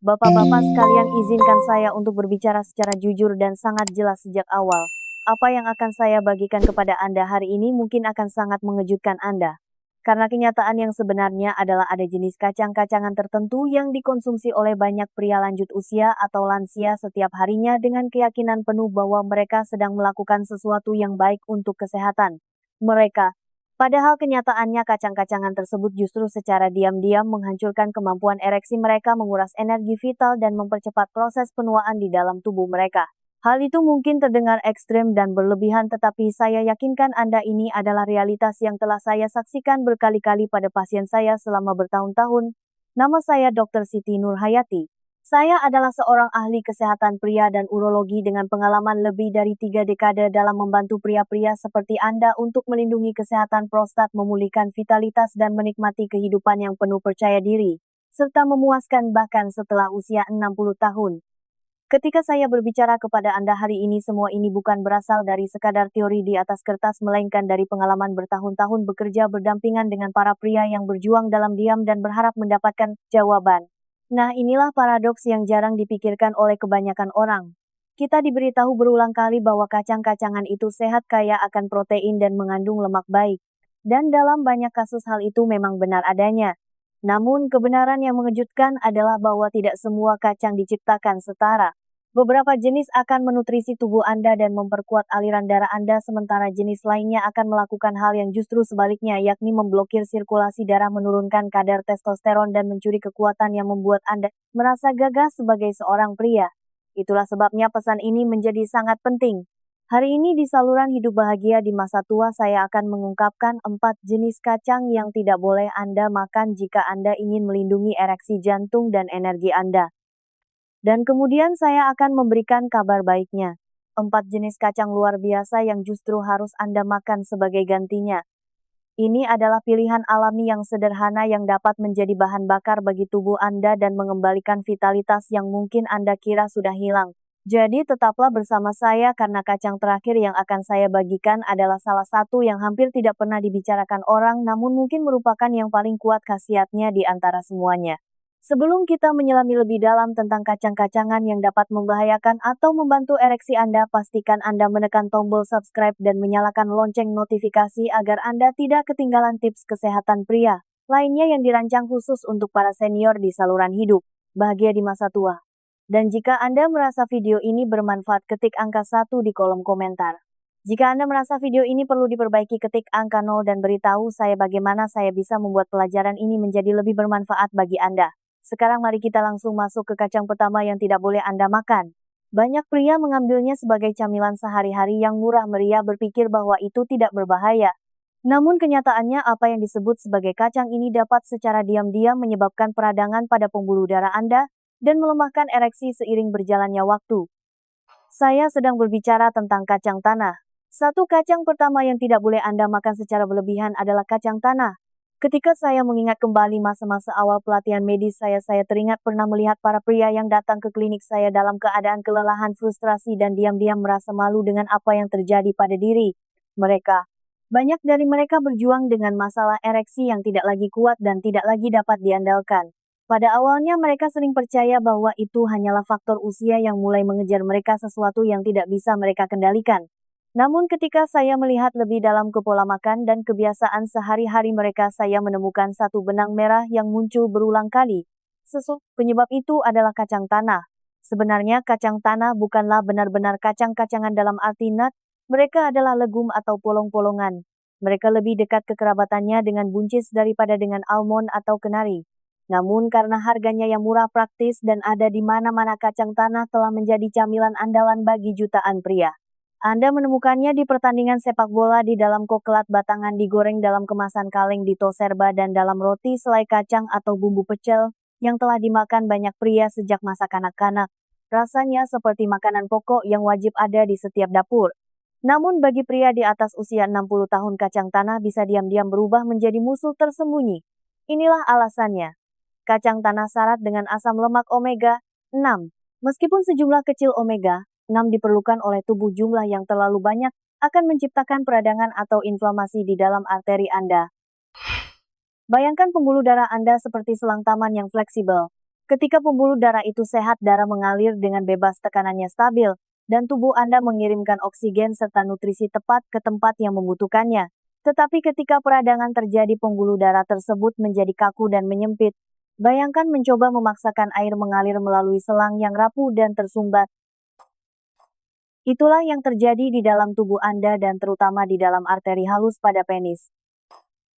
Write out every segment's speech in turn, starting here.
Bapak-bapak sekalian, izinkan saya untuk berbicara secara jujur dan sangat jelas sejak awal. Apa yang akan saya bagikan kepada Anda hari ini mungkin akan sangat mengejutkan Anda. Karena kenyataan yang sebenarnya adalah ada jenis kacang-kacangan tertentu yang dikonsumsi oleh banyak pria lanjut usia atau lansia setiap harinya dengan keyakinan penuh bahwa mereka sedang melakukan sesuatu yang baik untuk kesehatan mereka. Padahal kenyataannya kacang-kacangan tersebut justru secara diam-diam menghancurkan kemampuan ereksi mereka, menguras energi vital dan mempercepat proses penuaan di dalam tubuh mereka. Hal itu mungkin terdengar ekstrem dan berlebihan, tetapi saya yakinkan Anda ini adalah realitas yang telah saya saksikan berkali-kali pada pasien saya selama bertahun-tahun. Nama saya Dr. Siti Nurhayati. Saya adalah seorang ahli kesehatan pria dan urologi dengan pengalaman lebih dari 3 dekade dalam membantu pria-pria seperti Anda untuk melindungi kesehatan prostat, memulihkan vitalitas dan menikmati kehidupan yang penuh percaya diri, serta memuaskan bahkan setelah usia 60 tahun. Ketika saya berbicara kepada Anda hari ini, semua ini bukan berasal dari sekadar teori di atas kertas, melainkan dari pengalaman bertahun-tahun bekerja berdampingan dengan para pria yang berjuang dalam diam dan berharap mendapatkan jawaban. Nah, inilah paradoks yang jarang dipikirkan oleh kebanyakan orang. Kita diberitahu berulang kali bahwa kacang-kacangan itu sehat, kaya akan protein dan mengandung lemak baik. Dan dalam banyak kasus hal itu memang benar adanya. Namun kebenaran yang mengejutkan adalah bahwa tidak semua kacang diciptakan setara. Beberapa jenis akan menutrisi tubuh Anda dan memperkuat aliran darah Anda, sementara jenis lainnya akan melakukan hal yang justru sebaliknya, yakni memblokir sirkulasi darah, menurunkan kadar testosteron, dan mencuri kekuatan yang membuat Anda merasa gagah sebagai seorang pria. Itulah sebabnya pesan ini menjadi sangat penting. Hari ini di saluran hidup bahagia di masa tua, saya akan mengungkapkan 4 jenis kacang yang tidak boleh Anda makan jika Anda ingin melindungi ereksi jantung dan energi Anda. Dan kemudian saya akan memberikan kabar baiknya. 4 jenis kacang luar biasa yang justru harus Anda makan sebagai gantinya. Ini adalah pilihan alami yang sederhana yang dapat menjadi bahan bakar bagi tubuh Anda dan mengembalikan vitalitas yang mungkin Anda kira sudah hilang. Jadi tetaplah bersama saya karena kacang terakhir yang akan saya bagikan adalah salah satu yang hampir tidak pernah dibicarakan orang, namun mungkin merupakan yang paling kuat khasiatnya di antara semuanya. Sebelum kita menyelami lebih dalam tentang kacang-kacangan yang dapat membahayakan atau membantu ereksi Anda, pastikan Anda menekan tombol subscribe dan menyalakan lonceng notifikasi agar Anda tidak ketinggalan tips kesehatan pria lainnya yang dirancang khusus untuk para senior di saluran hidup bahagia di masa tua. Dan jika Anda merasa video ini bermanfaat, ketik angka 1 di kolom komentar. Jika Anda merasa video ini perlu diperbaiki, ketik angka 0 dan beritahu saya bagaimana saya bisa membuat pelajaran ini menjadi lebih bermanfaat bagi Anda. Sekarang mari kita langsung masuk ke kacang pertama yang tidak boleh Anda makan. Banyak pria mengambilnya sebagai camilan sehari-hari yang murah meriah, berpikir bahwa itu tidak berbahaya. Namun kenyataannya apa yang disebut sebagai kacang ini dapat secara diam-diam menyebabkan peradangan pada pembuluh darah Anda dan melemahkan ereksi seiring berjalannya waktu. Saya sedang berbicara tentang kacang tanah. Satu kacang pertama yang tidak boleh Anda makan secara berlebihan adalah kacang tanah. Ketika saya mengingat kembali masa-masa awal pelatihan medis saya teringat pernah melihat para pria yang datang ke klinik saya dalam keadaan kelelahan, frustrasi, dan diam-diam merasa malu dengan apa yang terjadi pada diri mereka. Banyak dari mereka berjuang dengan masalah ereksi yang tidak lagi kuat dan tidak lagi dapat diandalkan. Pada awalnya mereka sering percaya bahwa itu hanyalah faktor usia yang mulai mengejar mereka, sesuatu yang tidak bisa mereka kendalikan. Namun ketika saya melihat lebih dalam ke pola makan dan kebiasaan sehari-hari mereka, saya menemukan satu benang merah yang muncul berulang kali. Penyebab itu adalah kacang tanah. Sebenarnya kacang tanah bukanlah benar-benar kacang-kacangan dalam arti nut, mereka adalah legum atau polong-polongan. Mereka lebih dekat kekerabatannya dengan buncis daripada dengan almond atau kenari. Namun karena harganya yang murah, praktis, dan ada di mana-mana, kacang tanah telah menjadi camilan andalan bagi jutaan pria. Anda menemukannya di pertandingan sepak bola, di dalam koklat batangan, digoreng dalam kemasan kaleng, di toserba, dan dalam roti selai kacang atau bumbu pecel yang telah dimakan banyak pria sejak masa kanak-kanak. Rasanya seperti makanan pokok yang wajib ada di setiap dapur. Namun bagi pria di atas usia 60 tahun, kacang tanah bisa diam-diam berubah menjadi musuh tersembunyi. Inilah alasannya. Kacang tanah syarat dengan asam lemak omega 6. Meskipun sejumlah kecil omega 6 diperlukan oleh tubuh, jumlah yang terlalu banyak akan menciptakan peradangan atau inflamasi di dalam arteri Anda. Bayangkan pembuluh darah Anda seperti selang taman yang fleksibel. Ketika pembuluh darah itu sehat, darah mengalir dengan bebas, tekanannya stabil, dan tubuh Anda mengirimkan oksigen serta nutrisi tepat ke tempat yang membutuhkannya. Tetapi ketika peradangan terjadi, pembuluh darah tersebut menjadi kaku dan menyempit. Bayangkan mencoba memaksakan air mengalir melalui selang yang rapuh dan tersumbat. Itulah yang terjadi di dalam tubuh Anda dan terutama di dalam arteri halus pada penis.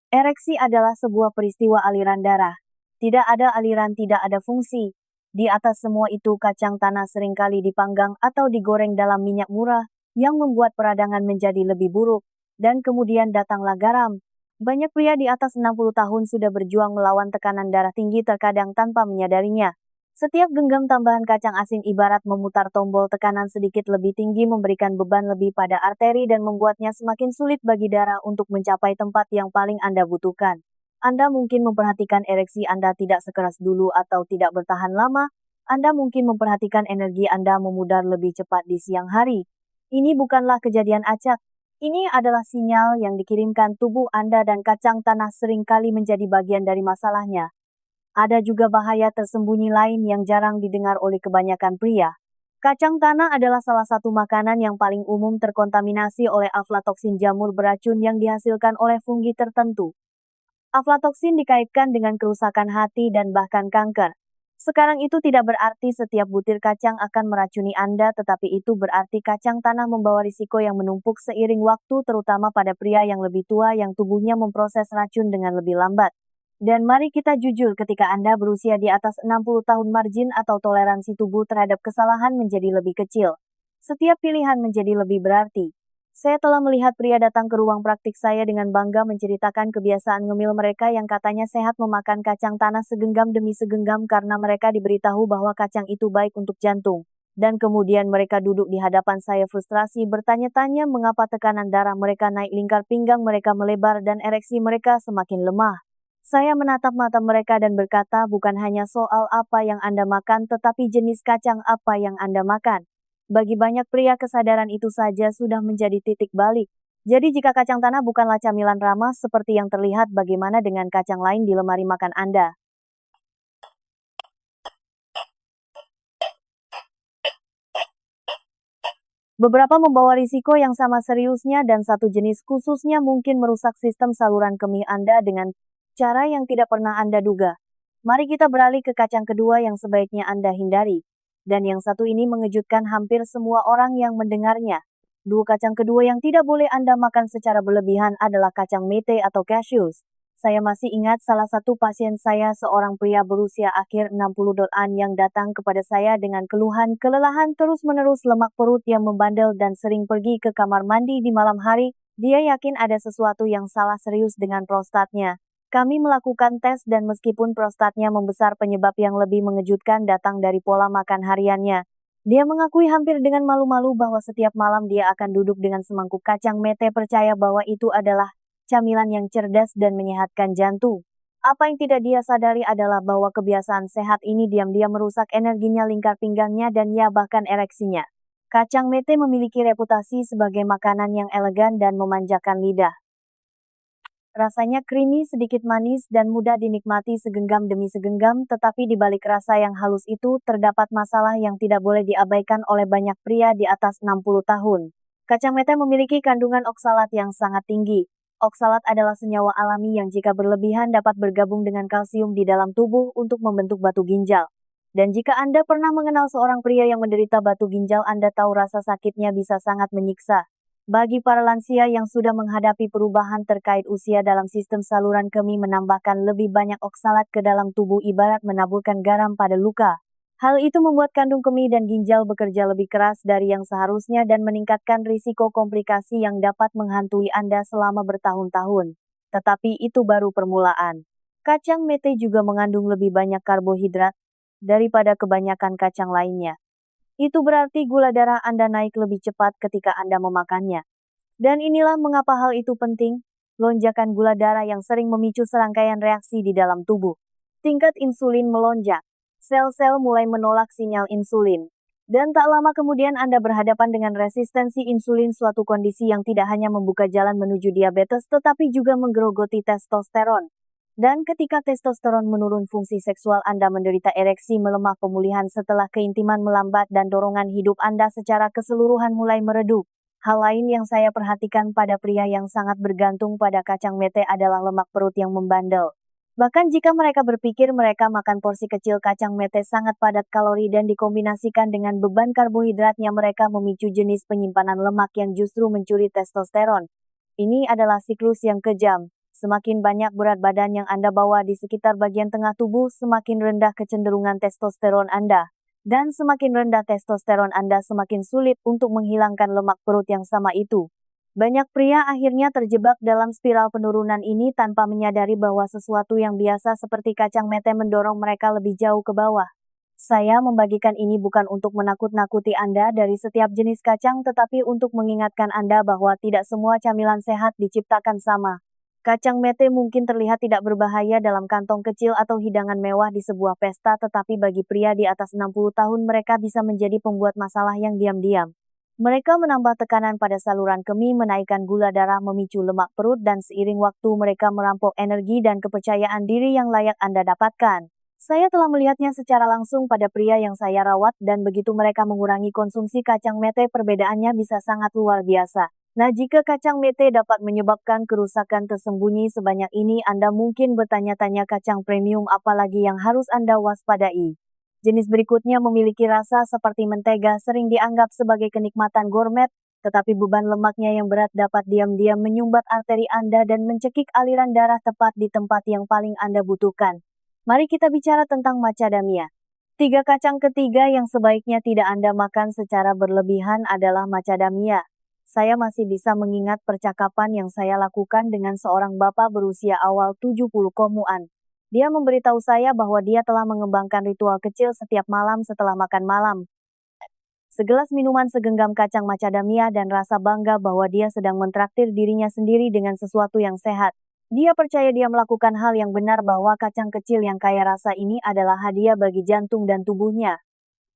Ereksi adalah sebuah peristiwa aliran darah. Tidak ada aliran, tidak ada fungsi. Di atas semua itu, kacang tanah seringkali dipanggang atau digoreng dalam minyak murah, yang membuat peradangan menjadi lebih buruk. Dan kemudian datanglah garam. Banyak pria di atas 60 tahun sudah berjuang melawan tekanan darah tinggi, terkadang tanpa menyadarinya. Setiap genggam tambahan kacang asin ibarat memutar tombol tekanan sedikit lebih tinggi, memberikan beban lebih pada arteri dan membuatnya semakin sulit bagi darah untuk mencapai tempat yang paling Anda butuhkan. Anda mungkin memperhatikan ereksi Anda tidak sekeras dulu atau tidak bertahan lama. Anda mungkin memperhatikan energi Anda memudar lebih cepat di siang hari. Ini bukanlah kejadian acak. Ini adalah sinyal yang dikirimkan tubuh Anda dan kacang tanah seringkali menjadi bagian dari masalahnya. Ada juga bahaya tersembunyi lain yang jarang didengar oleh kebanyakan pria. Kacang tanah adalah salah satu makanan yang paling umum terkontaminasi oleh aflatoksin, jamur beracun yang dihasilkan oleh fungi tertentu. Aflatoksin dikaitkan dengan kerusakan hati dan bahkan kanker. Sekarang itu tidak berarti setiap butir kacang akan meracuni Anda, tetapi itu berarti kacang tanah membawa risiko yang menumpuk seiring waktu, terutama pada pria yang lebih tua yang tubuhnya memproses racun dengan lebih lambat. Dan mari kita jujur, ketika Anda berusia di atas 60 tahun, margin atau toleransi tubuh terhadap kesalahan menjadi lebih kecil. Setiap pilihan menjadi lebih berarti. Saya telah melihat pria datang ke ruang praktik saya dengan bangga menceritakan kebiasaan ngemil mereka yang katanya sehat, memakan kacang tanah segenggam demi segenggam karena mereka diberitahu bahwa kacang itu baik untuk jantung. Dan kemudian mereka duduk di hadapan saya frustrasi bertanya-tanya mengapa tekanan darah mereka naik, lingkar pinggang mereka melebar, dan ereksi mereka semakin lemah. Saya menatap mata mereka dan berkata, bukan hanya soal apa yang Anda makan, tetapi jenis kacang apa yang Anda makan. Bagi banyak pria, kesadaran itu saja sudah menjadi titik balik. Jadi jika kacang tanah bukanlah camilan ramah seperti yang terlihat, bagaimana dengan kacang lain di lemari makan Anda? Beberapa membawa risiko yang sama seriusnya, dan satu jenis khususnya mungkin merusak sistem saluran kemih Anda dengan cara yang tidak pernah Anda duga. Mari kita beralih ke kacang kedua yang sebaiknya Anda hindari. Dan yang satu ini mengejutkan hampir semua orang yang mendengarnya. Dua kacang kedua yang tidak boleh Anda makan secara berlebihan adalah kacang mete atau cashews. Saya masih ingat salah satu pasien saya, seorang pria berusia akhir 60-an yang datang kepada saya dengan keluhan kelelahan terus-menerus, lemak perut yang membandel, dan sering pergi ke kamar mandi di malam hari. Dia yakin ada sesuatu yang salah serius dengan prostatnya. Kami melakukan tes dan meskipun prostatnya membesar, penyebab yang lebih mengejutkan datang dari pola makan hariannya. Dia mengakui hampir dengan malu-malu bahwa setiap malam dia akan duduk dengan semangkuk kacang mete, percaya bahwa itu adalah camilan yang cerdas dan menyehatkan jantung. Apa yang tidak dia sadari adalah bahwa kebiasaan sehat ini diam-diam merusak energinya, lingkar pinggangnya, dan ya bahkan ereksinya. Kacang mete memiliki reputasi sebagai makanan yang elegan dan memanjakan lidah. Rasanya creamy, sedikit manis, dan mudah dinikmati segenggam demi segenggam, tetapi di balik rasa yang halus itu, terdapat masalah yang tidak boleh diabaikan oleh banyak pria di atas 60 tahun. Kacang mete memiliki kandungan oksalat yang sangat tinggi. Oksalat adalah senyawa alami yang jika berlebihan dapat bergabung dengan kalsium di dalam tubuh untuk membentuk batu ginjal. Dan jika Anda pernah mengenal seorang pria yang menderita batu ginjal, Anda tahu rasa sakitnya bisa sangat menyiksa. Bagi para lansia yang sudah menghadapi perubahan terkait usia dalam sistem saluran kemih, menambahkan lebih banyak oksalat ke dalam tubuh ibarat menaburkan garam pada luka. Hal itu membuat kandung kemih dan ginjal bekerja lebih keras dari yang seharusnya dan meningkatkan risiko komplikasi yang dapat menghantui Anda selama bertahun-tahun. Tetapi itu baru permulaan. Kacang mete juga mengandung lebih banyak karbohidrat daripada kebanyakan kacang lainnya. Itu berarti gula darah Anda naik lebih cepat ketika Anda memakannya. Dan inilah mengapa hal itu penting. Lonjakan gula darah yang sering memicu serangkaian reaksi di dalam tubuh. Tingkat insulin melonjak. Sel-sel mulai menolak sinyal insulin. Dan tak lama kemudian Anda berhadapan dengan resistensi insulin, suatu kondisi yang tidak hanya membuka jalan menuju diabetes tetapi juga menggerogoti testosteron. Dan ketika testosteron menurun, fungsi seksual Anda menderita ereksi melemah, pemulihan setelah keintiman melambat, dan dorongan hidup Anda secara keseluruhan mulai meredup. Hal lain yang saya perhatikan pada pria yang sangat bergantung pada kacang mete adalah lemak perut yang membandel. Bahkan jika mereka berpikir mereka makan porsi kecil, kacang mete sangat padat kalori dan dikombinasikan dengan beban karbohidratnya, mereka memicu jenis penyimpanan lemak yang justru mencuri testosteron. Ini adalah siklus yang kejam. Semakin banyak berat badan yang Anda bawa di sekitar bagian tengah tubuh, semakin rendah kecenderungan testosteron Anda. Dan semakin rendah testosteron Anda, semakin sulit untuk menghilangkan lemak perut yang sama itu. Banyak pria akhirnya terjebak dalam spiral penurunan ini tanpa menyadari bahwa sesuatu yang biasa seperti kacang mete mendorong mereka lebih jauh ke bawah. Saya membagikan ini bukan untuk menakut-nakuti Anda dari setiap jenis kacang, tetapi untuk mengingatkan Anda bahwa tidak semua camilan sehat diciptakan sama. Kacang mete mungkin terlihat tidak berbahaya dalam kantong kecil atau hidangan mewah di sebuah pesta, tetapi bagi pria di atas 60 tahun mereka bisa menjadi pembuat masalah yang diam-diam. Mereka menambah tekanan pada saluran kemih, menaikkan gula darah, memicu lemak perut, dan seiring waktu mereka merampok energi dan kepercayaan diri yang layak Anda dapatkan. Saya telah melihatnya secara langsung pada pria yang saya rawat, dan begitu mereka mengurangi konsumsi kacang mete, perbedaannya bisa sangat luar biasa. Nah, jika kacang mete dapat menyebabkan kerusakan tersembunyi sebanyak ini, Anda mungkin bertanya-tanya kacang premium apalagi yang harus Anda waspadai. Jenis berikutnya memiliki rasa seperti mentega, sering dianggap sebagai kenikmatan gourmet, tetapi beban lemaknya yang berat dapat diam-diam menyumbat arteri Anda dan mencekik aliran darah tepat di tempat yang paling Anda butuhkan. Mari kita bicara tentang macadamia. 3 kacang ketiga yang sebaiknya tidak Anda makan secara berlebihan adalah macadamia. Saya masih bisa mengingat percakapan yang saya lakukan dengan seorang bapak berusia awal 70 komuan. Dia memberitahu saya bahwa dia telah mengembangkan ritual kecil setiap malam setelah makan malam. Segelas minuman, segenggam kacang macadamia, dan rasa bangga bahwa dia sedang mentraktir dirinya sendiri dengan sesuatu yang sehat. Dia percaya dia melakukan hal yang benar, bahwa kacang kecil yang kaya rasa ini adalah hadiah bagi jantung dan tubuhnya.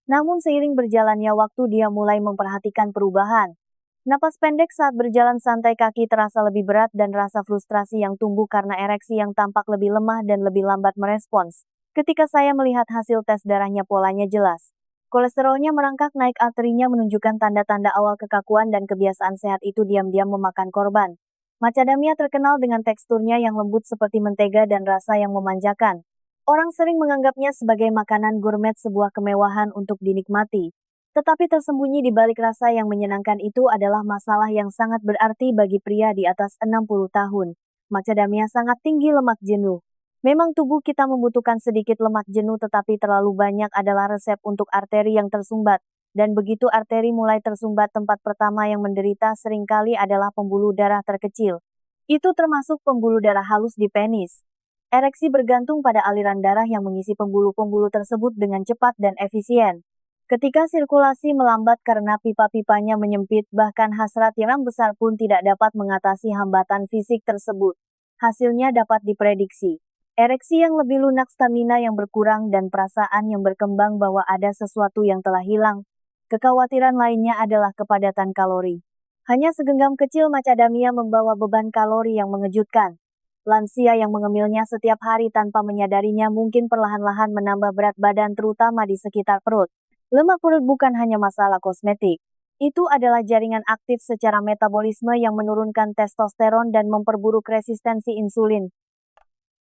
Namun seiring berjalannya waktu, dia mulai memperhatikan perubahan. Napas pendek saat berjalan santai, kaki terasa lebih berat, dan rasa frustrasi yang tumbuh karena ereksi yang tampak lebih lemah dan lebih lambat merespons. Ketika saya melihat hasil tes darahnya, polanya jelas. Kolesterolnya merangkak naik, arterinya menunjukkan tanda-tanda awal kekakuan, dan kebiasaan sehat itu diam-diam memakan korban. Macadamia terkenal dengan teksturnya yang lembut seperti mentega dan rasa yang memanjakan. Orang sering menganggapnya sebagai makanan gourmet, sebuah kemewahan untuk dinikmati. Tetapi tersembunyi di balik rasa yang menyenangkan itu adalah masalah yang sangat berarti bagi pria di atas 60 tahun. Macadamia sangat tinggi lemak jenuh. Memang tubuh kita membutuhkan sedikit lemak jenuh, tetapi terlalu banyak adalah resep untuk arteri yang tersumbat. Dan begitu arteri mulai tersumbat, tempat pertama yang menderita seringkali adalah pembuluh darah terkecil. Itu termasuk pembuluh darah halus di penis. Ereksi bergantung pada aliran darah yang mengisi pembuluh-pembuluh tersebut dengan cepat dan efisien. Ketika sirkulasi melambat karena pipa-pipanya menyempit, bahkan hasrat yang besar pun tidak dapat mengatasi hambatan fisik tersebut. Hasilnya dapat diprediksi. Ereksi yang lebih lunak, stamina yang berkurang, dan perasaan yang berkembang bahwa ada sesuatu yang telah hilang. Kekhawatiran lainnya adalah kepadatan kalori. Hanya segenggam kecil macadamia membawa beban kalori yang mengejutkan. Lansia yang mengemilnya setiap hari tanpa menyadarinya mungkin perlahan-lahan menambah berat badan, terutama di sekitar perut. Lemak perut bukan hanya masalah kosmetik. Itu adalah jaringan aktif secara metabolisme yang menurunkan testosteron dan memperburuk resistensi insulin.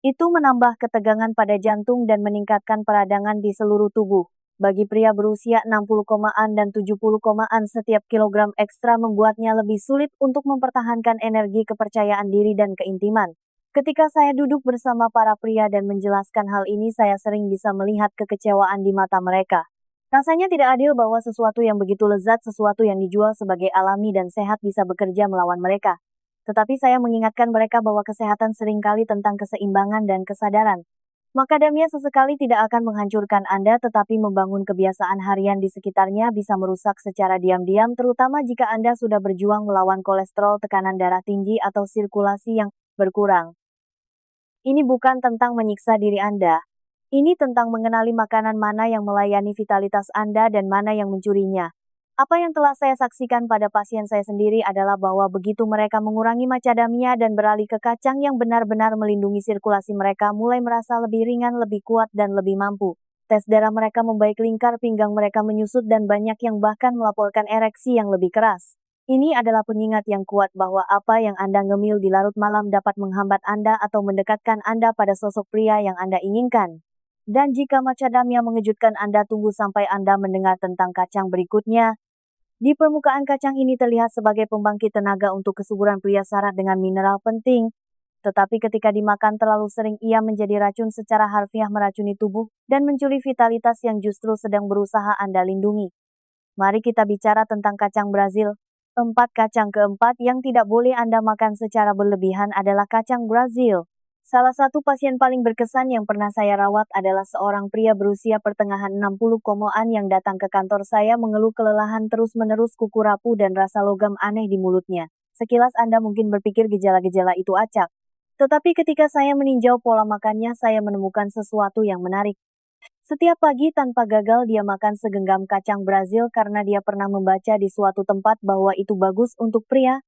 Itu menambah ketegangan pada jantung dan meningkatkan peradangan di seluruh tubuh. Bagi pria berusia 60 komaan dan 70 komaan, setiap kilogram ekstra membuatnya lebih sulit untuk mempertahankan energi, kepercayaan diri, dan keintiman. Ketika saya duduk bersama para pria dan menjelaskan hal ini, saya sering bisa melihat kekecewaan di mata mereka. Rasanya tidak adil bahwa sesuatu yang begitu lezat, sesuatu yang dijual sebagai alami dan sehat, bisa bekerja melawan mereka. Tetapi saya mengingatkan mereka bahwa kesehatan seringkali tentang keseimbangan dan kesadaran. Macadamia sesekali tidak akan menghancurkan Anda, tetapi membangun kebiasaan harian di sekitarnya bisa merusak secara diam-diam, terutama jika Anda sudah berjuang melawan kolesterol, tekanan darah tinggi, atau sirkulasi yang berkurang. Ini bukan tentang menyiksa diri Anda. Ini tentang mengenali makanan mana yang melayani vitalitas Anda dan mana yang mencurinya. Apa yang telah saya saksikan pada pasien saya sendiri adalah bahwa begitu mereka mengurangi macadamia dan beralih ke kacang yang benar-benar melindungi sirkulasi, mereka mulai merasa lebih ringan, lebih kuat, dan lebih mampu. Tes darah mereka membaik, lingkar pinggang mereka menyusut, dan banyak yang bahkan melaporkan ereksi yang lebih keras. Ini adalah pengingat yang kuat bahwa apa yang Anda ngemil di larut malam dapat menghambat Anda atau mendekatkan Anda pada sosok pria yang Anda inginkan. Dan jika macadamia mengejutkan Anda, tunggu sampai Anda mendengar tentang kacang berikutnya. Di permukaan, kacang ini terlihat sebagai pembangkit tenaga untuk kesuburan pria syarat dengan mineral penting, tetapi ketika dimakan terlalu sering ia menjadi racun, secara harfiah meracuni tubuh dan mencuri vitalitas yang justru sedang berusaha Anda lindungi. Mari kita bicara tentang kacang Brazil. Kacang keempat yang tidak boleh Anda makan secara berlebihan adalah kacang Brazil. Salah satu pasien paling berkesan yang pernah saya rawat adalah seorang pria berusia pertengahan 60-an yang datang ke kantor saya mengeluh kelelahan terus-menerus, kuku rapuh, dan rasa logam aneh di mulutnya. Sekilas Anda mungkin berpikir gejala-gejala itu acak. Tetapi ketika saya meninjau pola makannya, saya menemukan sesuatu yang menarik. Setiap pagi tanpa gagal dia makan segenggam kacang Brazil karena dia pernah membaca di suatu tempat bahwa itu bagus untuk pria.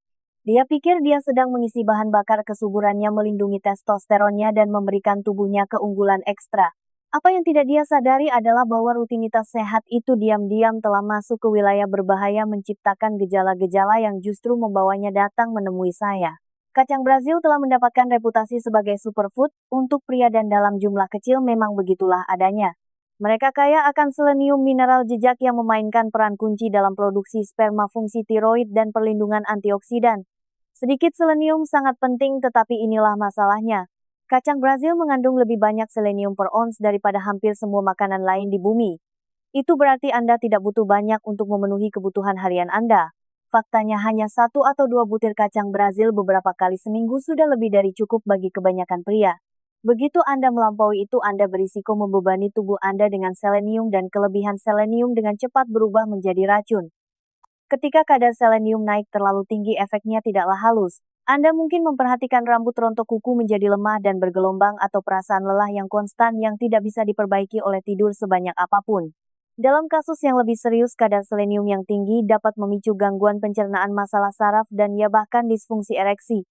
Dia pikir dia sedang mengisi bahan bakar kesuburannya, melindungi testosteronnya, dan memberikan tubuhnya keunggulan ekstra. Apa yang tidak dia sadari adalah bahwa rutinitas sehat itu diam-diam telah masuk ke wilayah berbahaya, menciptakan gejala-gejala yang justru membawanya datang menemui saya. Kacang Brazil telah mendapatkan reputasi sebagai superfood untuk pria dan dalam jumlah kecil memang begitulah adanya. Mereka kaya akan selenium, mineral jejak yang memainkan peran kunci dalam produksi sperma, fungsi tiroid, dan perlindungan antioksidan. Sedikit selenium sangat penting, tetapi inilah masalahnya. Kacang Brazil mengandung lebih banyak selenium per ons daripada hampir semua makanan lain di bumi. Itu berarti Anda tidak butuh banyak untuk memenuhi kebutuhan harian Anda. Faktanya hanya 1 atau 2 butir kacang Brazil beberapa kali seminggu sudah lebih dari cukup bagi kebanyakan pria. Begitu Anda melampaui itu, Anda berisiko membebani tubuh Anda dengan selenium, dan kelebihan selenium dengan cepat berubah menjadi racun. Ketika kadar selenium naik terlalu tinggi, efeknya tidaklah halus. Anda mungkin memperhatikan rambut rontok, kuku menjadi lemah dan bergelombang, atau perasaan lelah yang konstan yang tidak bisa diperbaiki oleh tidur sebanyak apapun. Dalam kasus yang lebih serius, kadar selenium yang tinggi dapat memicu gangguan pencernaan, masalah saraf, dan ya bahkan disfungsi ereksi.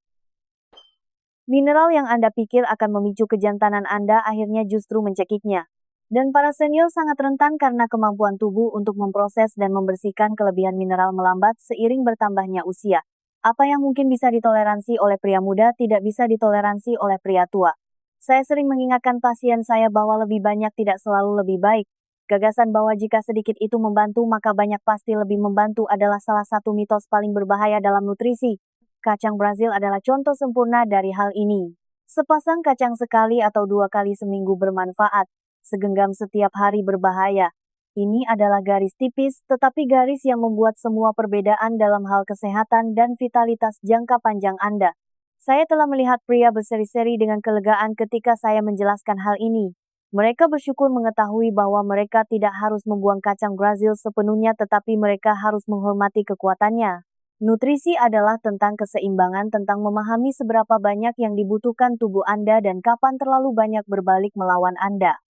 Mineral yang Anda pikir akan memicu kejantanan Anda akhirnya justru mencekiknya. Dan para senior sangat rentan karena kemampuan tubuh untuk memproses dan membersihkan kelebihan mineral melambat seiring bertambahnya usia. Apa yang mungkin bisa ditoleransi oleh pria muda tidak bisa ditoleransi oleh pria tua. Saya sering mengingatkan pasien saya bahwa lebih banyak tidak selalu lebih baik. Gagasan bahwa jika sedikit itu membantu maka banyak pasti lebih membantu adalah salah satu mitos paling berbahaya dalam nutrisi. Kacang Brazil adalah contoh sempurna dari hal ini. Sepasang kacang sekali atau 2 kali seminggu bermanfaat. Segenggam setiap hari berbahaya. Ini adalah garis tipis, tetapi garis yang membuat semua perbedaan dalam hal kesehatan dan vitalitas jangka panjang Anda. Saya telah melihat pria berseri-seri dengan kelegaan ketika saya menjelaskan hal ini. Mereka bersyukur mengetahui bahwa mereka tidak harus membuang kacang Brazil sepenuhnya, tetapi mereka harus menghormati kekuatannya. Nutrisi adalah tentang keseimbangan, tentang memahami seberapa banyak yang dibutuhkan tubuh Anda dan kapan terlalu banyak berbalik melawan Anda.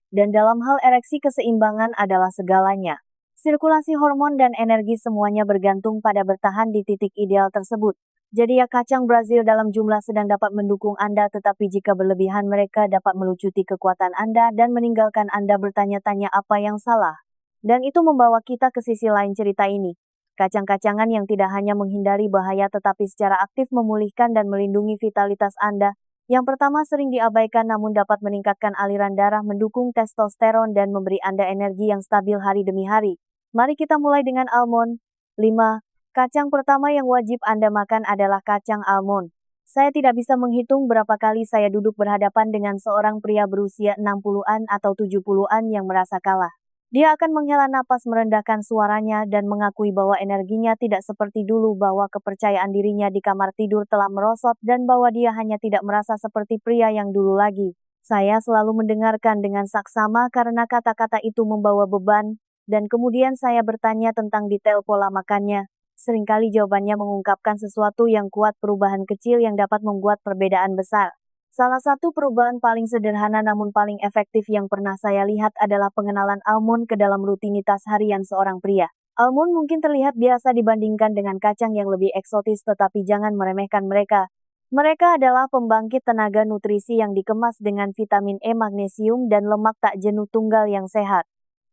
Dan dalam hal ereksi, keseimbangan adalah segalanya. Sirkulasi hormon dan energi semuanya bergantung pada bertahan di titik ideal tersebut. Jadi ya, kacang Brazil dalam jumlah sedang dapat mendukung Anda, tetapi jika berlebihan mereka dapat melucuti kekuatan Anda dan meninggalkan Anda bertanya-tanya apa yang salah. Dan itu membawa kita ke sisi lain cerita ini. Kacang-kacangan yang tidak hanya menghindari bahaya tetapi secara aktif memulihkan dan melindungi vitalitas Anda. Yang pertama sering diabaikan namun dapat meningkatkan aliran darah, mendukung testosteron, dan memberi Anda energi yang stabil hari demi hari. Mari kita mulai dengan almond. 5. Kacang pertama yang wajib Anda makan adalah kacang almond. Saya tidak bisa menghitung berapa kali saya duduk berhadapan dengan seorang pria berusia 60-an atau 70-an yang merasa kalah. Dia akan menghela napas, merendahkan suaranya, dan mengakui bahwa energinya tidak seperti dulu, bahwa kepercayaan dirinya di kamar tidur telah merosot, dan bahwa dia hanya tidak merasa seperti pria yang dulu lagi. Saya selalu mendengarkan dengan saksama karena kata-kata itu membawa beban, dan kemudian saya bertanya tentang detail pola makannya. Seringkali jawabannya mengungkapkan sesuatu yang kuat, perubahan kecil yang dapat membuat perbedaan besar. Salah satu perubahan paling sederhana namun paling efektif yang pernah saya lihat adalah pengenalan almond ke dalam rutinitas harian seorang pria. Almond mungkin terlihat biasa dibandingkan dengan kacang yang lebih eksotis, tetapi jangan meremehkan mereka. Mereka adalah pembangkit tenaga nutrisi yang dikemas dengan vitamin E, magnesium, dan lemak tak jenuh tunggal yang sehat.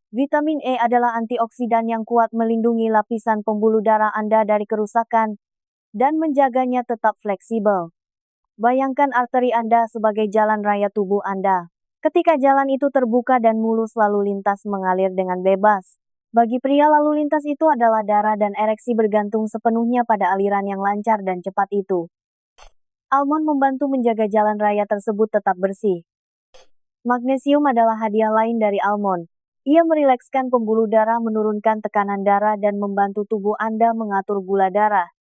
Vitamin E adalah antioksidan yang kuat, melindungi lapisan pembuluh darah Anda dari kerusakan dan menjaganya tetap fleksibel. Bayangkan arteri Anda sebagai jalan raya tubuh Anda. Ketika jalan itu terbuka dan mulus, lalu lintas mengalir dengan bebas. Bagi pria, lalu lintas itu adalah darah, dan ereksi bergantung sepenuhnya pada aliran yang lancar dan cepat itu. Almond membantu menjaga jalan raya tersebut tetap bersih. Magnesium adalah hadiah lain dari almond. Ia merilekskan pembuluh darah, menurunkan tekanan darah, dan membantu tubuh Anda mengatur gula darah.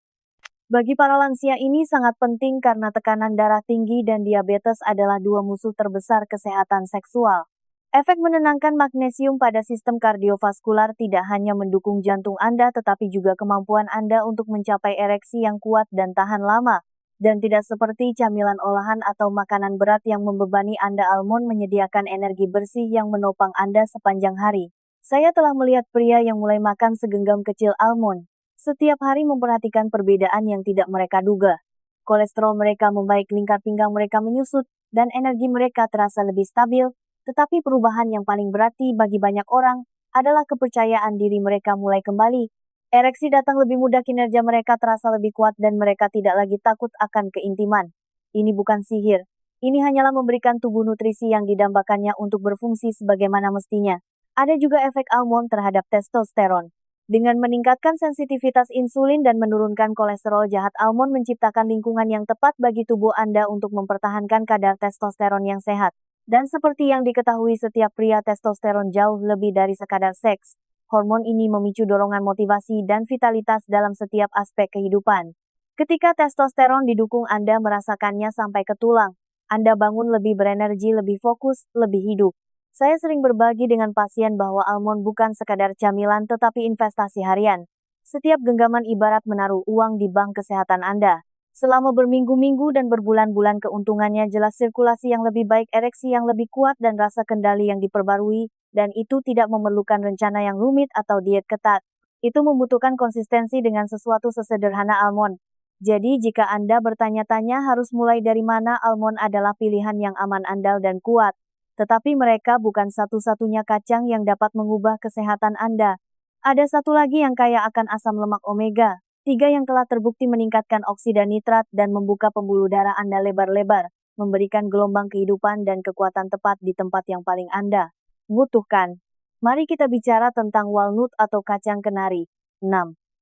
Bagi para lansia ini sangat penting karena tekanan darah tinggi dan diabetes adalah dua musuh terbesar kesehatan seksual. Efek menenangkan magnesium pada sistem kardiovaskular tidak hanya mendukung jantung Anda, tetapi juga kemampuan Anda untuk mencapai ereksi yang kuat dan tahan lama. Dan tidak seperti camilan olahan atau makanan berat yang membebani Anda, almond menyediakan energi bersih yang menopang Anda sepanjang hari. Saya telah melihat pria yang mulai makan segenggam kecil almond setiap hari, memperhatikan perbedaan yang tidak mereka duga. Kolesterol mereka membaik, lingkar pinggang mereka menyusut, dan energi mereka terasa lebih stabil. Tetapi perubahan yang paling berarti bagi banyak orang adalah kepercayaan diri mereka mulai kembali. Ereksi datang lebih mudah, kinerja mereka terasa lebih kuat, dan mereka tidak lagi takut akan keintiman. Ini bukan sihir. Ini hanyalah memberikan tubuh nutrisi yang didambakannya untuk berfungsi sebagaimana mestinya. Ada juga efek almond terhadap testosteron. Dengan meningkatkan sensitivitas insulin dan menurunkan kolesterol jahat, almond menciptakan lingkungan yang tepat bagi tubuh Anda untuk mempertahankan kadar testosteron yang sehat. Dan seperti yang diketahui setiap pria, testosteron jauh lebih dari sekadar seks. Hormon ini memicu dorongan, motivasi, dan vitalitas dalam setiap aspek kehidupan. Ketika testosteron didukung, Anda merasakannya sampai ke tulang. Anda bangun lebih berenergi, lebih fokus, lebih hidup. Saya sering berbagi dengan pasien bahwa almond bukan sekadar camilan tetapi investasi harian. Setiap genggaman ibarat menaruh uang di bank kesehatan Anda. Selama berminggu-minggu dan berbulan-bulan, keuntungannya jelas: sirkulasi yang lebih baik, ereksi yang lebih kuat, dan rasa kendali yang diperbarui. Dan itu tidak memerlukan rencana yang rumit atau diet ketat. Itu membutuhkan konsistensi dengan sesuatu sesederhana almond. Jadi jika Anda bertanya-tanya harus mulai dari mana, almond adalah pilihan yang aman, andal, dan kuat. Tetapi mereka bukan satu-satunya kacang yang dapat mengubah kesehatan Anda. Ada satu lagi yang kaya akan asam lemak omega 3 yang telah terbukti meningkatkan oksida nitrat dan membuka pembuluh darah Anda lebar-lebar, memberikan gelombang kehidupan dan kekuatan tepat di tempat yang paling Anda butuhkan. Mari kita bicara tentang walnut atau kacang kenari. 6.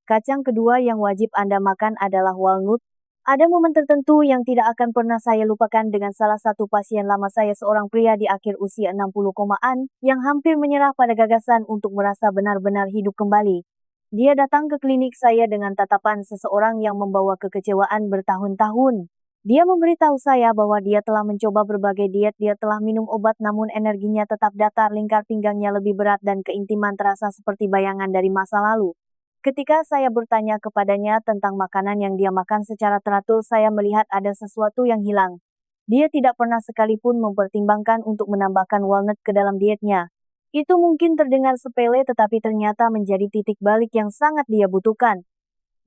Kacang kedua yang wajib Anda makan adalah walnut. Ada momen tertentu yang tidak akan pernah saya lupakan dengan salah satu pasien lama saya, seorang pria di akhir usia 60-an yang hampir menyerah pada gagasan untuk merasa benar-benar hidup kembali. Dia datang ke klinik saya dengan tatapan seseorang yang membawa kekecewaan bertahun-tahun. Dia memberitahu saya bahwa dia telah mencoba berbagai diet, dia telah minum obat, namun energinya tetap datar, lingkar pinggangnya lebih berat, dan keintiman terasa seperti bayangan dari masa lalu. Ketika saya bertanya kepadanya tentang makanan yang dia makan secara teratur, saya melihat ada sesuatu yang hilang. Dia tidak pernah sekalipun mempertimbangkan untuk menambahkan walnut ke dalam dietnya. Itu mungkin terdengar sepele, tetapi ternyata menjadi titik balik yang sangat dia butuhkan.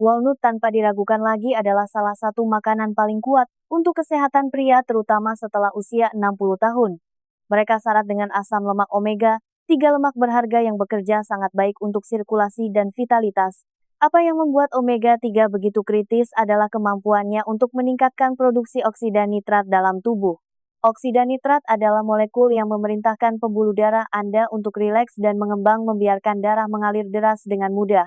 Walnut tanpa diragukan lagi adalah salah satu makanan paling kuat untuk kesehatan pria, terutama setelah usia 60 tahun. Mereka syarat dengan asam lemak omega 3, lemak berharga yang bekerja sangat baik untuk sirkulasi dan vitalitas. Apa yang membuat omega 3 begitu kritis adalah kemampuannya untuk meningkatkan produksi oksida nitrat dalam tubuh. Oksida nitrat adalah molekul yang memerintahkan pembuluh darah Anda untuk rileks dan mengembang, membiarkan darah mengalir deras dengan mudah.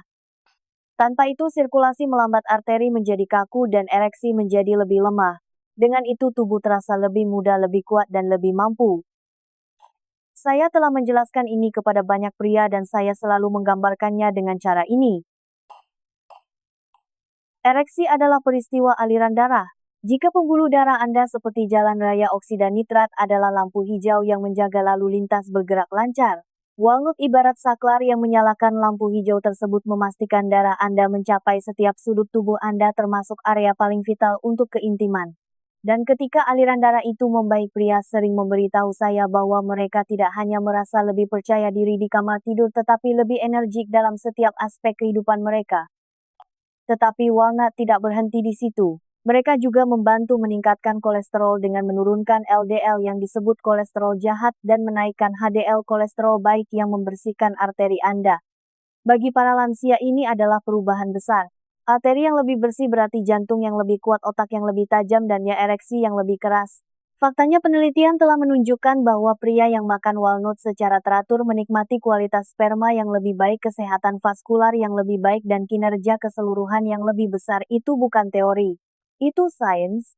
Tanpa itu, sirkulasi melambat, arteri menjadi kaku, dan ereksi menjadi lebih lemah. Dengan itu, tubuh terasa lebih muda, lebih kuat, dan lebih mampu. Saya telah menjelaskan ini kepada banyak pria dan saya selalu menggambarkannya dengan cara ini. Ereksi adalah peristiwa aliran darah. Jika pembuluh darah Anda seperti jalan raya, oksida nitrat adalah lampu hijau yang menjaga lalu lintas bergerak lancar. Walnut ibarat saklar yang menyalakan lampu hijau tersebut, memastikan darah Anda mencapai setiap sudut tubuh Anda, termasuk area paling vital untuk keintiman. Dan ketika aliran darah itu membaik, pria sering memberitahu saya bahwa mereka tidak hanya merasa lebih percaya diri di kamar tidur tetapi lebih energik dalam setiap aspek kehidupan mereka. Tetapi walnut tidak berhenti di situ. Mereka juga membantu meningkatkan kolesterol dengan menurunkan LDL yang disebut kolesterol jahat dan menaikkan HDL kolesterol baik yang membersihkan arteri Anda. Bagi para lansia ini adalah perubahan besar. Arteri yang lebih bersih berarti jantung yang lebih kuat, otak yang lebih tajam, dan ya ereksi yang lebih keras. Faktanya penelitian telah menunjukkan bahwa pria yang makan walnut secara teratur menikmati kualitas sperma yang lebih baik, kesehatan vaskular yang lebih baik, dan kinerja keseluruhan yang lebih besar. Itu bukan teori. Itu sains.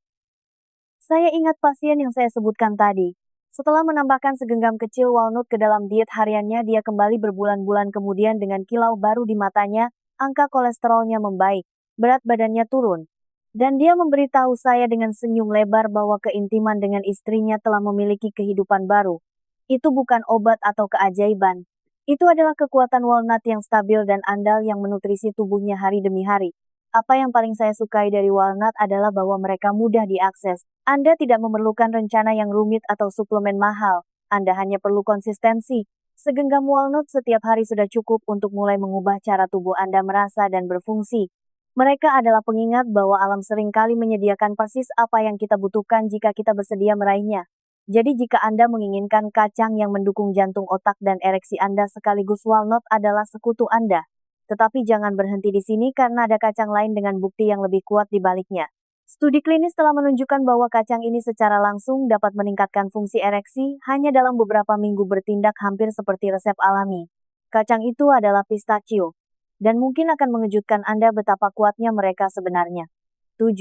Saya ingat pasien yang saya sebutkan tadi. Setelah menambahkan segenggam kecil walnut ke dalam diet hariannya, dia kembali berbulan-bulan kemudian dengan kilau baru di matanya, angka kolesterolnya membaik, berat badannya turun. Dan dia memberitahu saya dengan senyum lebar bahwa keintiman dengan istrinya telah memiliki kehidupan baru. Itu bukan obat atau keajaiban. Itu adalah kekuatan walnut yang stabil dan andal yang menutrisi tubuhnya hari demi hari. Apa yang paling saya sukai dari walnut adalah bahwa mereka mudah diakses. Anda tidak memerlukan rencana yang rumit atau suplemen mahal. Anda hanya perlu konsistensi. Segenggam walnut setiap hari sudah cukup untuk mulai mengubah cara tubuh Anda merasa dan berfungsi. Mereka adalah pengingat bahwa alam seringkali menyediakan persis apa yang kita butuhkan jika kita bersedia meraihnya. Jadi jika Anda menginginkan kacang yang mendukung jantung, otak, dan ereksi Anda sekaligus, walnut adalah sekutu Anda. Tetapi jangan berhenti di sini karena ada kacang lain dengan bukti yang lebih kuat di baliknya. Studi klinis telah menunjukkan bahwa kacang ini secara langsung dapat meningkatkan fungsi ereksi hanya dalam beberapa minggu, bertindak hampir seperti resep alami. Kacang itu adalah pistachio. Dan mungkin akan mengejutkan Anda betapa kuatnya mereka sebenarnya. 7.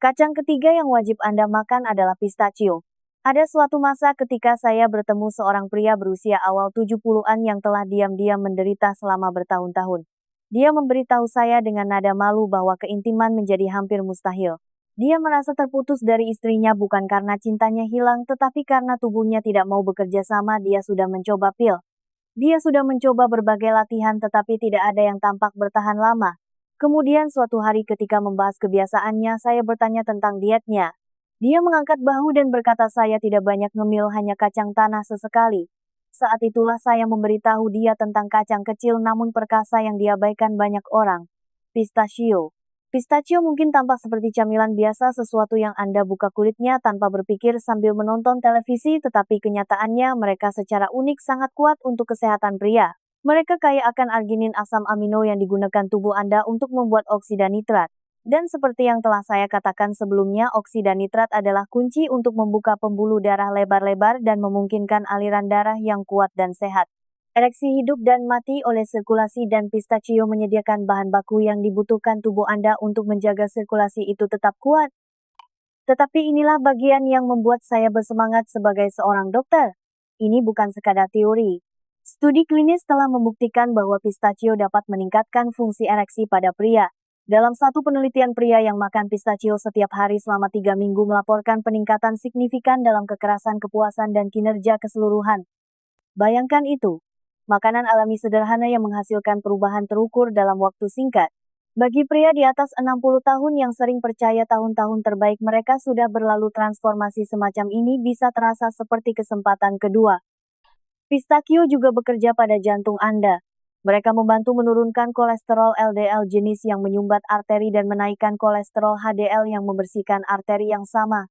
Kacang ketiga yang wajib Anda makan adalah pistachio. Ada suatu masa ketika saya bertemu seorang pria berusia awal 70-an yang telah diam-diam menderita selama bertahun-tahun. Dia memberitahu saya dengan nada malu bahwa keintiman menjadi hampir mustahil. Dia merasa terputus dari istrinya bukan karena cintanya hilang, tetapi karena tubuhnya tidak mau bekerja sama. Dia sudah mencoba pil. Dia sudah mencoba berbagai latihan tetapi tidak ada yang tampak bertahan lama. Kemudian suatu hari ketika membahas kebiasaannya, saya bertanya tentang dietnya. Dia mengangkat bahu dan berkata, saya tidak banyak ngemil, hanya kacang tanah sesekali. Saat itulah saya memberitahu dia tentang kacang kecil namun perkasa yang diabaikan banyak orang. Pistachio. Pistachio mungkin tampak seperti camilan biasa, sesuatu yang Anda buka kulitnya tanpa berpikir sambil menonton televisi, tetapi kenyataannya mereka secara unik sangat kuat untuk kesehatan pria. Mereka kaya akan arginin, asam amino yang digunakan tubuh Anda untuk membuat oksida nitrat. Dan seperti yang telah saya katakan sebelumnya, oksida nitrat adalah kunci untuk membuka pembuluh darah lebar-lebar dan memungkinkan aliran darah yang kuat dan sehat. Ereksi hidup dan mati oleh sirkulasi, dan pistachio menyediakan bahan baku yang dibutuhkan tubuh Anda untuk menjaga sirkulasi itu tetap kuat. Tetapi inilah bagian yang membuat saya bersemangat sebagai seorang dokter. Ini bukan sekadar teori. Studi klinis telah membuktikan bahwa pistachio dapat meningkatkan fungsi ereksi pada pria. Dalam satu penelitian, pria yang makan pistachio setiap hari selama 3 minggu melaporkan peningkatan signifikan dalam kekerasan, kepuasan, dan kinerja keseluruhan. Bayangkan itu. Makanan alami sederhana yang menghasilkan perubahan terukur dalam waktu singkat. Bagi pria di atas 60 tahun yang sering percaya tahun-tahun terbaik mereka sudah berlalu, transformasi semacam ini bisa terasa seperti kesempatan kedua. Pistachio juga bekerja pada jantung Anda. Mereka membantu menurunkan kolesterol LDL jenis yang menyumbat arteri dan menaikkan kolesterol HDL yang membersihkan arteri yang sama.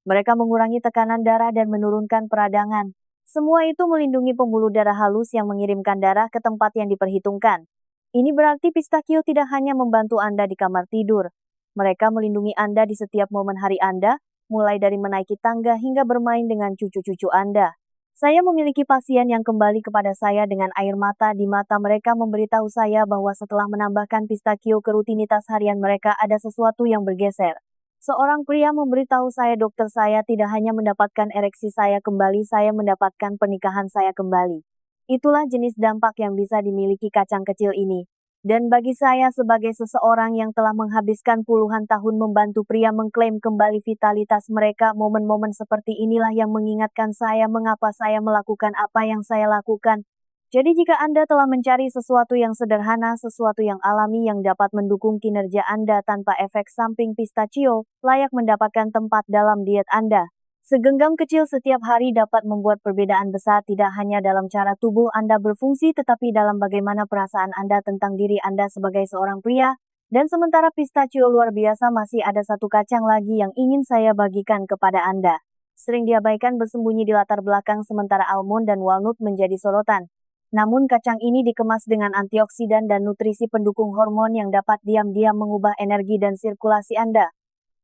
Mereka mengurangi tekanan darah dan menurunkan peradangan. Semua itu melindungi pembuluh darah halus yang mengirimkan darah ke tempat yang diperhitungkan. Ini berarti pistachio tidak hanya membantu Anda di kamar tidur. Mereka melindungi Anda di setiap momen hari Anda, mulai dari menaiki tangga hingga bermain dengan cucu-cucu Anda. Saya memiliki pasien yang kembali kepada saya dengan air mata di mata. Mereka memberitahu saya bahwa setelah menambahkan pistachio ke rutinitas harian mereka ada sesuatu yang bergeser. Seorang pria memberitahu saya, dokter, saya tidak hanya mendapatkan ereksi saya kembali, saya mendapatkan pernikahan saya kembali. Itulah jenis dampak yang bisa dimiliki kacang kecil ini. Dan bagi saya sebagai seseorang yang telah menghabiskan puluhan tahun membantu pria mengklaim kembali vitalitas mereka, momen-momen seperti inilah yang mengingatkan saya mengapa saya melakukan apa yang saya lakukan. Jadi jika Anda telah mencari sesuatu yang sederhana, sesuatu yang alami yang dapat mendukung kinerja Anda tanpa efek samping, pistachio layak mendapatkan tempat dalam diet Anda. Segenggam kecil setiap hari dapat membuat perbedaan besar tidak hanya dalam cara tubuh Anda berfungsi tetapi dalam bagaimana perasaan Anda tentang diri Anda sebagai seorang pria. Dan sementara pistachio luar biasa, masih ada satu kacang lagi yang ingin saya bagikan kepada Anda. Sering diabaikan bersembunyi di latar belakang sementara almond dan walnut menjadi sorotan. Namun kacang ini dikemas dengan antioksidan dan nutrisi pendukung hormon yang dapat diam-diam mengubah energi dan sirkulasi Anda.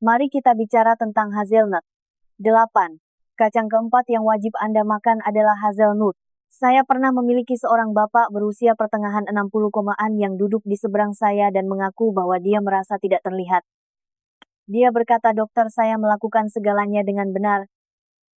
Mari kita bicara tentang hazelnut. 8. Kacang keempat yang wajib Anda makan adalah hazelnut. Saya pernah memiliki seorang bapak berusia pertengahan 60-an yang duduk di seberang saya dan mengaku bahwa dia merasa tidak terlihat. Dia berkata, "Dokter, saya melakukan segalanya dengan benar.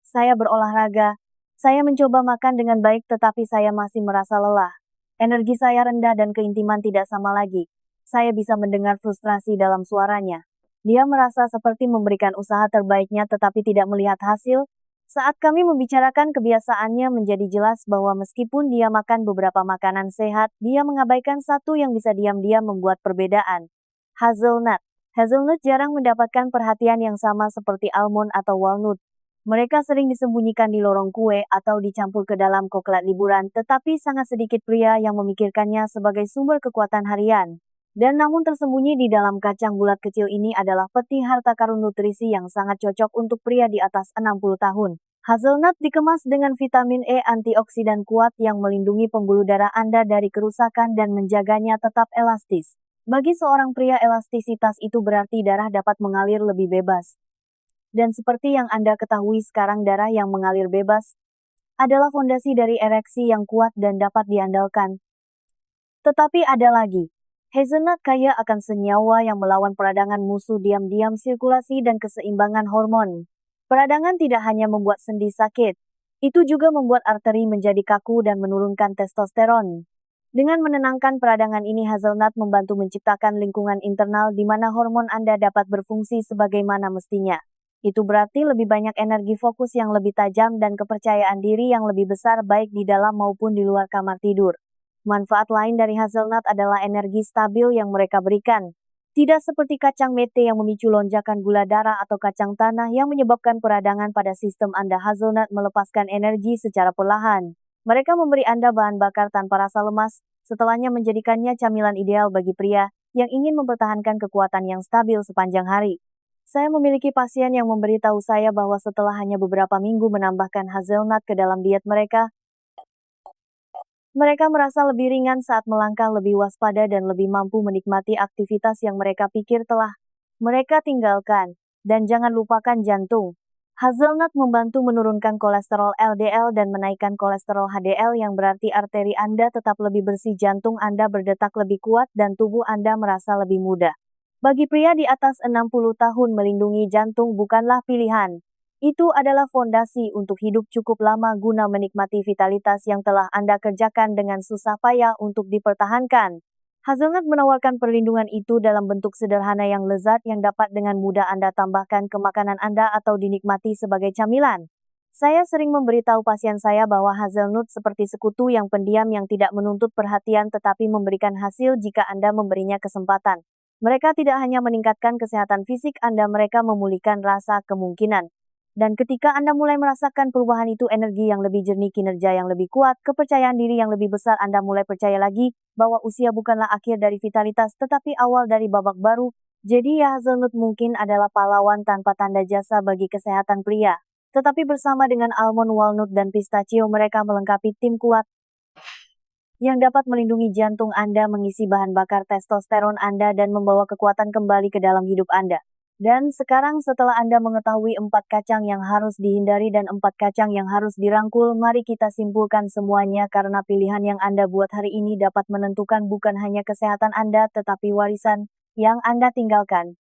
Saya berolahraga. Saya mencoba makan dengan baik tetapi saya masih merasa lelah. Energi saya rendah dan keintiman tidak sama lagi." Saya bisa mendengar frustrasi dalam suaranya. Dia merasa seperti memberikan usaha terbaiknya tetapi tidak melihat hasil. Saat kami membicarakan kebiasaannya, menjadi jelas bahwa meskipun dia makan beberapa makanan sehat, dia mengabaikan satu yang bisa diam-diam membuat perbedaan. Hazelnut. Hazelnut jarang mendapatkan perhatian yang sama seperti almond atau walnut. Mereka sering disembunyikan di lorong kue atau dicampur ke dalam coklat liburan, tetapi sangat sedikit pria yang memikirkannya sebagai sumber kekuatan harian. Dan namun tersembunyi di dalam kacang bulat kecil ini adalah peti harta karun nutrisi yang sangat cocok untuk pria di atas 60 tahun. Hazelnut dikemas dengan vitamin E antioksidan kuat yang melindungi pembuluh darah Anda dari kerusakan dan menjaganya tetap elastis. Bagi seorang pria, elastisitas itu berarti darah dapat mengalir lebih bebas. Dan seperti yang Anda ketahui sekarang, darah yang mengalir bebas adalah fondasi dari ereksi yang kuat dan dapat diandalkan. Tetapi ada lagi. Hazelnut kaya akan senyawa yang melawan peradangan musuh diam-diam sirkulasi dan keseimbangan hormon. Peradangan tidak hanya membuat sendi sakit, itu juga membuat arteri menjadi kaku dan menurunkan testosteron. Dengan menenangkan peradangan ini, hazelnut membantu menciptakan lingkungan internal di mana hormon Anda dapat berfungsi sebagaimana mestinya. Itu berarti lebih banyak energi fokus yang lebih tajam dan kepercayaan diri yang lebih besar baik di dalam maupun di luar kamar tidur. Manfaat lain dari hazelnut adalah energi stabil yang mereka berikan. Tidak seperti kacang mete yang memicu lonjakan gula darah atau kacang tanah yang menyebabkan peradangan pada sistem Anda, hazelnut melepaskan energi secara perlahan. Mereka memberi Anda bahan bakar tanpa rasa lemas, setelahnya menjadikannya camilan ideal bagi pria yang ingin mempertahankan kekuatan yang stabil sepanjang hari. Saya memiliki pasien yang memberitahu saya bahwa setelah hanya beberapa minggu menambahkan hazelnut ke dalam diet mereka merasa lebih ringan saat melangkah, lebih waspada dan lebih mampu menikmati aktivitas yang mereka pikir telah mereka tinggalkan. Dan jangan lupakan jantung. Hazelnut membantu menurunkan kolesterol LDL dan menaikkan kolesterol HDL yang berarti arteri Anda tetap lebih bersih, jantung Anda berdetak lebih kuat dan tubuh Anda merasa lebih mudah. Bagi pria di atas 60 tahun, melindungi jantung bukanlah pilihan. Itu adalah fondasi untuk hidup cukup lama guna menikmati vitalitas yang telah Anda kerjakan dengan susah payah untuk dipertahankan. Hazelnut menawarkan perlindungan itu dalam bentuk sederhana yang lezat yang dapat dengan mudah Anda tambahkan ke makanan Anda atau dinikmati sebagai camilan. Saya sering memberitahu pasien saya bahwa hazelnut seperti sekutu yang pendiam yang tidak menuntut perhatian tetapi memberikan hasil jika Anda memberinya kesempatan. Mereka tidak hanya meningkatkan kesehatan fisik Anda, mereka memulihkan rasa kemungkinan. Dan ketika Anda mulai merasakan perubahan itu, energi yang lebih jernih, kinerja yang lebih kuat, kepercayaan diri yang lebih besar, Anda mulai percaya lagi bahwa usia bukanlah akhir dari vitalitas tetapi awal dari babak baru. Jadi ya, hazelnut mungkin adalah pahlawan tanpa tanda jasa bagi kesehatan pria. Tetapi bersama dengan almond, walnut, dan pistachio, mereka melengkapi tim kuat yang dapat melindungi jantung Anda, mengisi bahan bakar testosteron Anda, dan membawa kekuatan kembali ke dalam hidup Anda. Dan sekarang setelah Anda mengetahui 4 kacang yang harus dihindari dan 4 kacang yang harus dirangkul, mari kita simpulkan semuanya karena pilihan yang Anda buat hari ini dapat menentukan bukan hanya kesehatan Anda tetapi warisan yang Anda tinggalkan.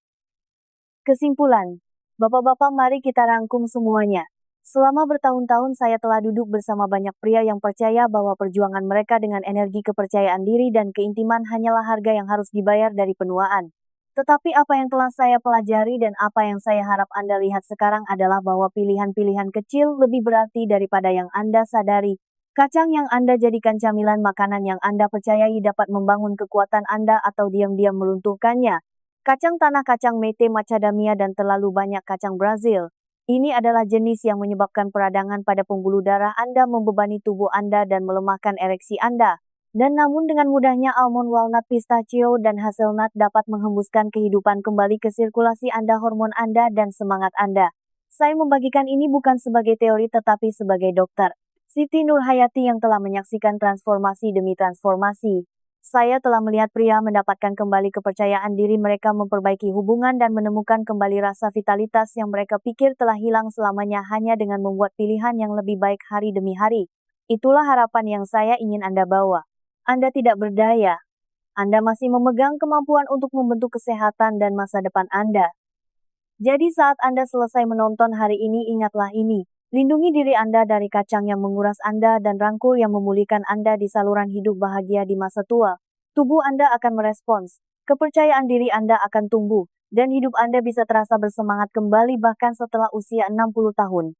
Kesimpulan, Bapak-bapak, mari kita rangkum semuanya. Selama bertahun-tahun saya telah duduk bersama banyak pria yang percaya bahwa perjuangan mereka dengan energi, kepercayaan diri, dan keintiman hanyalah harga yang harus dibayar dari penuaan. Tetapi apa yang telah saya pelajari dan apa yang saya harap Anda lihat sekarang adalah bahwa pilihan-pilihan kecil lebih berarti daripada yang Anda sadari. Kacang yang Anda jadikan camilan makanan yang Anda percayai dapat membangun kekuatan Anda atau diam-diam melunturkannya. Kacang tanah, kacang mete, macadamia, dan terlalu banyak kacang Brazil. Ini adalah jenis yang menyebabkan peradangan pada pembuluh darah Anda, membebani tubuh Anda, dan melemahkan ereksi Anda. Dan namun dengan mudahnya almond, walnut, pistachio, dan hazelnut dapat menghembuskan kehidupan kembali ke sirkulasi Anda, hormon Anda, dan semangat Anda. Saya membagikan ini bukan sebagai teori tetapi sebagai dokter Siti Nurhayati yang telah menyaksikan transformasi demi transformasi. Saya telah melihat pria mendapatkan kembali kepercayaan diri mereka, memperbaiki hubungan, dan menemukan kembali rasa vitalitas yang mereka pikir telah hilang selamanya hanya dengan membuat pilihan yang lebih baik hari demi hari. Itulah harapan yang saya ingin Anda bawa. Anda tidak berdaya. Anda masih memegang kemampuan untuk membentuk kesehatan dan masa depan Anda. Jadi saat Anda selesai menonton hari ini, ingatlah ini. Lindungi diri Anda dari kacang yang menguras Anda dan rangkul yang memulihkan Anda di saluran hidup bahagia di masa tua. Tubuh Anda akan merespons, kepercayaan diri Anda akan tumbuh, dan hidup Anda bisa terasa bersemangat kembali bahkan setelah usia 60 tahun.